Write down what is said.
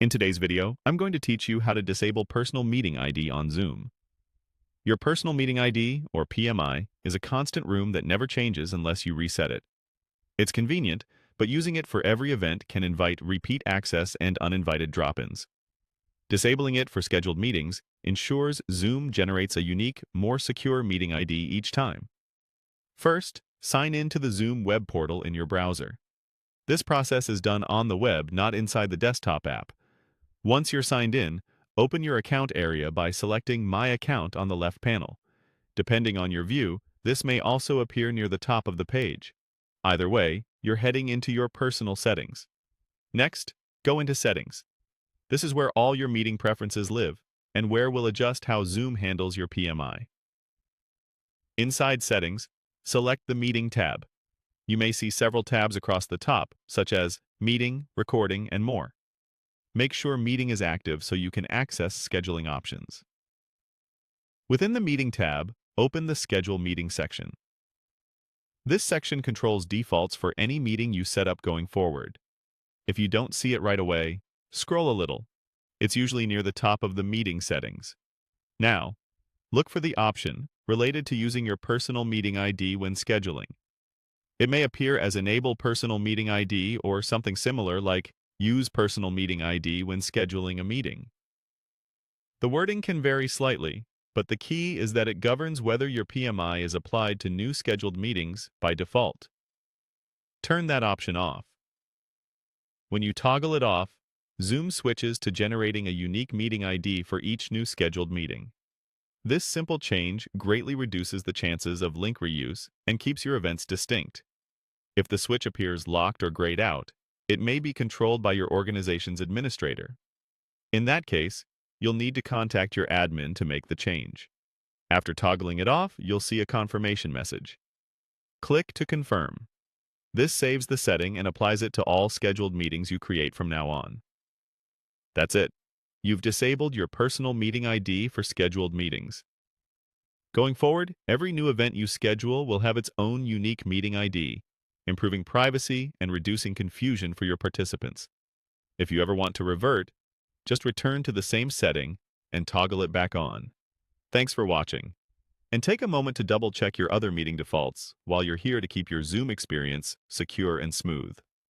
In today's video, I'm going to teach you how to disable Personal Meeting ID on Zoom. Your Personal Meeting ID, or PMI, is a constant room that never changes unless you reset it. It's convenient, but using it for every event can invite repeat access and uninvited drop-ins. Disabling it for scheduled meetings ensures Zoom generates a unique, more secure meeting ID each time. First, sign in to the Zoom web portal in your browser. This process is done on the web, not inside the desktop app. Once you're signed in, open your account area by selecting My Account on the left panel. Depending on your view, this may also appear near the top of the page. Either way, you're heading into your personal settings. Next, go into Settings. This is where all your meeting preferences live, and where we'll adjust how Zoom handles your PMI. Inside Settings, select the Meeting tab. You may see several tabs across the top, such as Meeting, Recording, and more. Make sure Meeting is active so you can access scheduling options. Within the Meeting tab, open the Schedule Meeting section. This section controls defaults for any meeting you set up going forward. If you don't see it right away, scroll a little. It's usually near the top of the meeting settings. Now, look for the option related to using your personal meeting ID when scheduling. It may appear as Enable Personal Meeting ID or something similar like Use Personal Meeting ID when scheduling a meeting. The wording can vary slightly, but the key is that it governs whether your PMI is applied to new scheduled meetings by default. Turn that option off. When you toggle it off, Zoom switches to generating a unique meeting ID for each new scheduled meeting. This simple change greatly reduces the chances of link reuse and keeps your events distinct. If the switch appears locked or grayed out, it may be controlled by your organization's administrator. In that case, you'll need to contact your admin to make the change. After toggling it off, you'll see a confirmation message. Click to confirm. This saves the setting and applies it to all scheduled meetings you create from now on. That's it. You've disabled your personal meeting ID for scheduled meetings. Going forward, every new event you schedule will have its own unique meeting ID, improving privacy and reducing confusion for your participants. If you ever want to revert, just return to the same setting and toggle it back on. Thanks for watching. And take a moment to double-check your other meeting defaults while you're here to keep your Zoom experience secure and smooth.